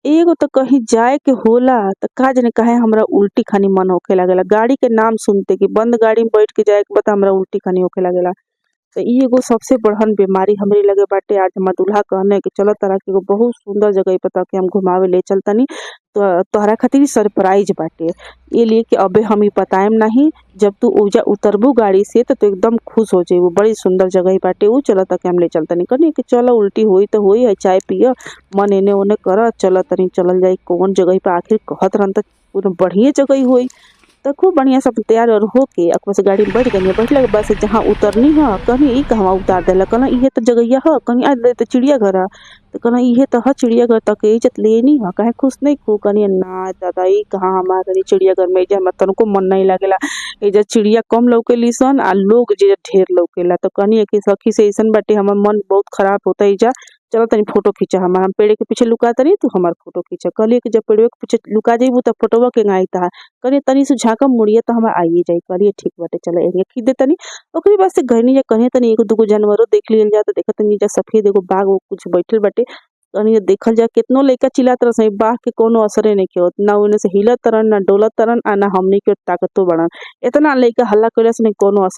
एगो तो कहीं जाए के होला त का जाने काहे हमरा उल्टी खानी मन होखे लागेला। गाड़ी के नाम सुनते कि बंद गाड़ी में बैठ के जाए के बा त हमरा उल्टी खानी होखे लागेला। तो इ एगो सबसे बड़हन बीमारी हमरे लगे बाटे। आज हमार दूल्हा कहने कि चलो तारा के एगो बहुत सुंदर जगह बता के हम घुमावे ले चलतनी। तो तोहरा खातिर सरप्राइज बाटे। ए लिए कि अबे हम इ बताएम नाही। जब तू ओजा उतरबू गाड़ी से तो तू एकदम खुश हो जइबू। बड़ी सुंदर जगह बाटे उ, चल ताके हम ले चलतनी। कहनी कि चलो उल्टी होई तो होई है, चाय पिय, मन एने ओने कर, चल तनी चलल जाई कौन जगह पे आखिर कहत रहन त पूरा बढ़िया जगह होई। तो खूब बढ़िया सब तैयार और होके बस गाड़ी में बैठ गनी। बैठला के बाद से जहाँ उतरनी ह कहनी इ कहवा उतार देला। कहना इहे तो जगहिया ह। कहनी आज तो चिड़ियाघर ह। तो कहना इहे तो ह चिड़ियाघर, तक इज्जत लेनी ह, काहे खुश नहीं खू। कहनी ना दादा इ कहाँ हमार चिड़ियाघर में, एजा हमरा तनको मन नहीं लागेला। एजा चिड़िया कम लौकेली सन आ लोग जे ढेर लौकेला। तो कहनी कि सखी से अइसन बाटे हमर मन बहुत खराब होता एजा। चलो तनी फोटो खींचा हमार, हम पेड़े के पीछे लुका तनी, तू हमार फोटो खींचा। कहलिए कि जब पेड़वे के पीछे लुका जइबू त फोटोवा केंगा आई ताहार। कहनी तनी से झाँकम मुड़िए तो हमार आइए जाई। कहलिए ठीक बाटे चलो एरिया खींच दे तनी। ओकरी बाद से घनी जा कहनी तनी एगो दूगो जानवरों देख लियल जा। तो देखत तनी जा सफेद एगो बाघ वो कुछ बैठल बाटे। कहनी देखल जा केतनो लइका चिल्लात रहे सन, बाघ के कोनो असरे नइखे होत। ना ओने से हिलत तरन, ना डोलत तरन, आ ना हमनी के ताकतो बाड़न। एतना लइका हल्ला कइले सन कोनो असर